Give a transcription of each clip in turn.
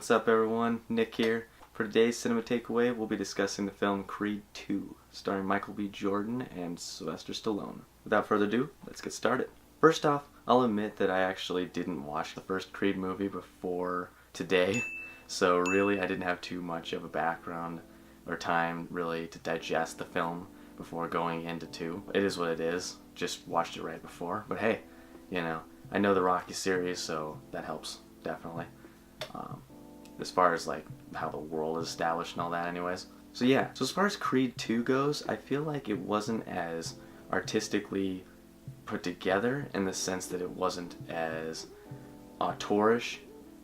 What's up everyone, Nick here. For today's cinema takeaway, we'll be discussing the film Creed 2, starring Michael B. Jordan and Sylvester Stallone. Without further ado, let's get started. First off, I'll admit that I actually didn't watch the first Creed movie before today, so really I didn't have too much of a background or time really to digest the film before going into 2. It is what it is, just watched it right before, but hey, you know, I know the Rocky series, so that helps, definitely. As far as like how the world is established and all that anyways. So yeah, so as far as Creed 2 goes, I feel like it wasn't as artistically put together in the sense that it wasn't as auteurish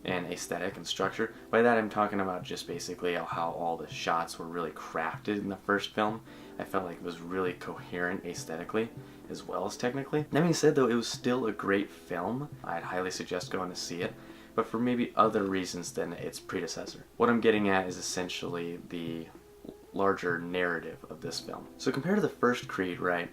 and aesthetic and structure. By that I'm talking about just basically how all the shots were really crafted in the first film. I felt like it was really coherent aesthetically as well as technically. That being said though, it was still a great film. I'd highly suggest going to see it, but for maybe other reasons than its predecessor. What I'm getting at is essentially the larger narrative of this film. So compared to the first Creed, right,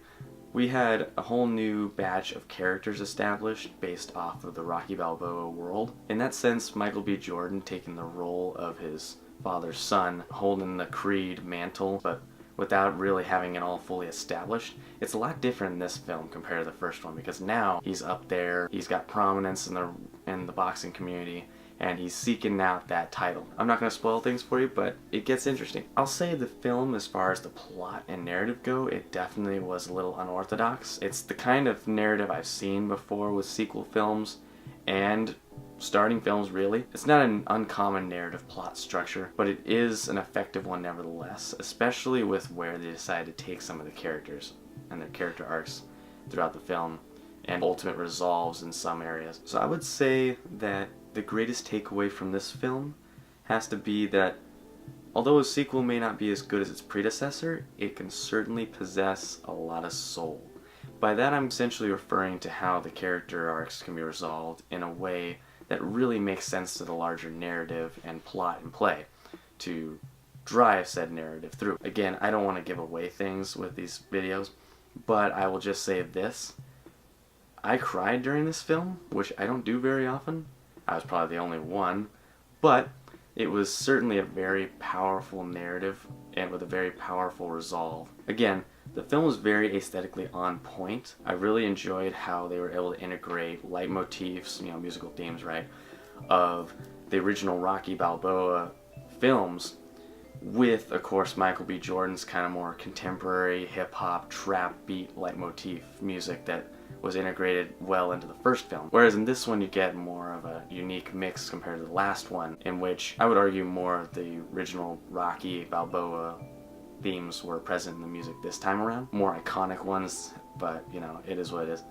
we had a whole new batch of characters established based off of the Rocky Balboa world. In that sense, Michael B. Jordan taking the role of his father's son, holding the Creed mantle, but without really having it all fully established. It's a lot different in this film compared to the first one, because now he's up there, he's got prominence in the boxing community, and he's seeking out that title. I'm not going to spoil things for you, but it gets interesting. I'll say the film, as far as the plot and narrative go, it definitely was a little unorthodox. It's the kind of narrative I've seen before with sequel films and starting films, really. It's not an uncommon narrative plot structure, but it is an effective one nevertheless, especially with where they decide to take some of the characters and their character arcs throughout the film and ultimate resolves in some areas. So I would say that the greatest takeaway from this film has to be that although a sequel may not be as good as its predecessor, it can certainly possess a lot of soul. By that I'm essentially referring to how the character arcs can be resolved in a way that really makes sense to the larger narrative and plot and play to drive said narrative through. Again, I don't want to give away things with these videos, but I will just say this. I cried during this film, which I don't do very often. I was probably the only one, but it was certainly a very powerful narrative and with a very powerful resolve. Again, the film was very aesthetically on point. I really enjoyed how they were able to integrate leitmotifs, you know, musical themes, right, of the original Rocky Balboa films with, of course, Michael B. Jordan's kind of more contemporary hip-hop, trap beat leitmotif music that was integrated well into the first film. Whereas in this one you get more of a unique mix compared to the last one, in which I would argue more of the original Rocky Balboa themes were present in the music this time around. More iconic ones, but you know, it is what it is.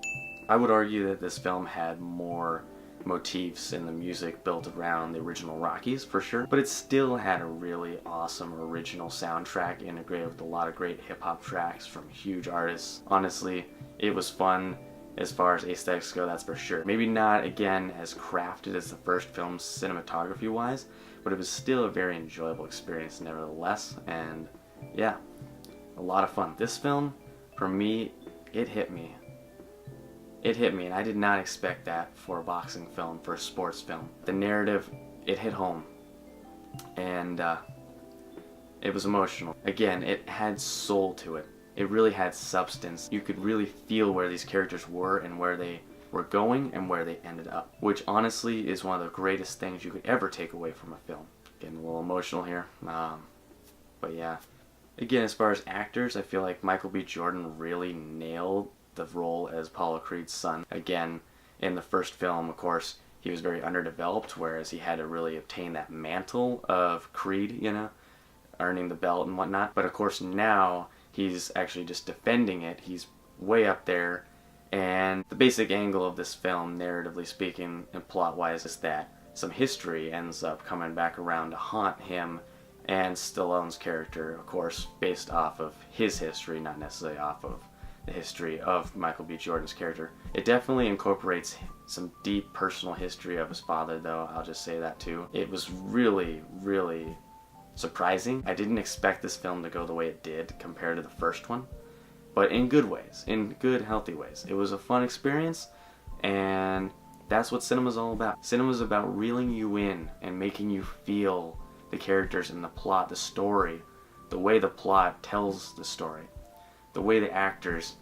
I would argue that this film had more motifs in the music built around the original Rockies for sure, but it still had a really awesome original soundtrack integrated with a lot of great hip-hop tracks from huge artists. Honestly, it was fun. As far as aesthetics go, that's for sure. Maybe not, again, as crafted as the first film cinematography-wise, but it was still a very enjoyable experience nevertheless, and yeah, a lot of fun. This film, for me, it hit me. It hit me, and I did not expect that for a boxing film, for a sports film. The narrative, it hit home, and it was emotional. Again, it had soul to it. It really had substance. You could really feel where these characters were and where they were going and where they ended up, which honestly is one of the greatest things you could ever take away from a film. Getting a little emotional here, but yeah. Again, as far as actors, I feel like Michael B. Jordan really nailed the role as Apollo Creed's son. Again, in the first film, of course, he was very underdeveloped, whereas he had to really obtain that mantle of Creed, you know, earning the belt and whatnot. But of course now, he's actually just defending it. He's way up there, and the basic angle of this film, narratively speaking and plot-wise, is that some history ends up coming back around to haunt him and Stallone's character, of course, based off of his history, not necessarily off of the history of Michael B. Jordan's character. It definitely incorporates some deep personal history of his father, though, I'll just say that too. It was really, really surprising. I didn't expect this film to go the way it did compared to the first one, but in good ways, in good, healthy ways. It was a fun experience, and That's what cinema's all about. Cinema's about reeling you in and making you feel the characters and the plot, the story, the way the plot tells the story, the way the actors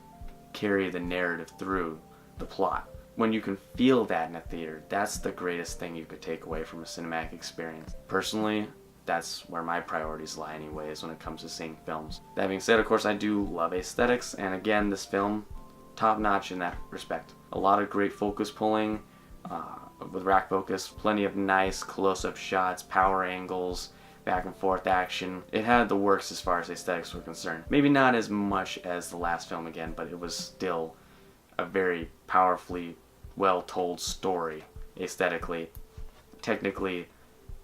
carry the narrative through the plot. When you can feel that in a theater, that's the greatest thing you could take away from a cinematic experience. Personally, that's where my priorities lie anyways when it comes to seeing films. That being said, of course, I do love aesthetics, and again, this film, top notch in that respect. A lot of great focus pulling, with rack focus, plenty of nice close-up shots, power angles, back and forth action. It had the works as far as aesthetics were concerned. Maybe not as much as the last film again, but it was still a very powerfully well-told story, aesthetically, technically,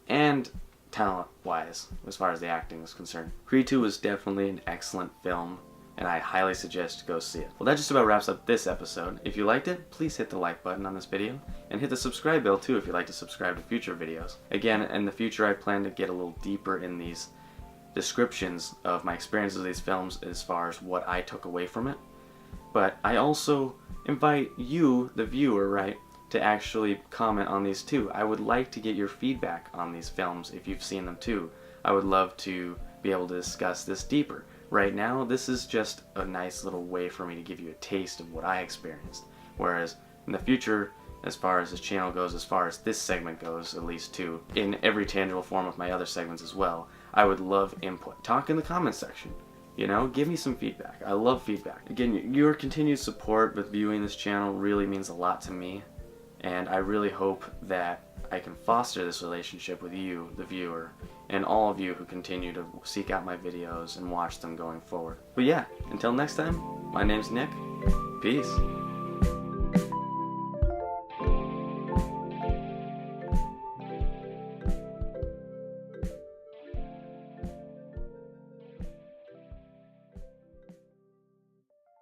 and talent-wise, as far as the acting was concerned. Creed 2 was definitely an excellent film, and I highly suggest to go see it. Well, that just about wraps up this episode. If you liked it, please hit the like button on this video, and hit the subscribe bell too if you'd like to subscribe to future videos. Again, in the future I plan to get a little deeper in these descriptions of my experiences with these films as far as what I took away from it. But I also invite you, the viewer, right, to actually comment on these too. I would like to get your feedback on these films if you've seen them too. I would love to be able to discuss this deeper. Right now, this is just a nice little way for me to give you a taste of what I experienced. Whereas in the future, as far as this channel goes, as far as this segment goes, at least too, in every tangible form of my other segments as well, I would love input. Talk in the comments section. You know, give me some feedback. I love feedback. Again, your continued support with viewing this channel really means a lot to me, and I really hope that I can foster this relationship with you, the viewer, and all of you who continue to seek out my videos and watch them going forward. But yeah, until next time, my name's Nick. Peace.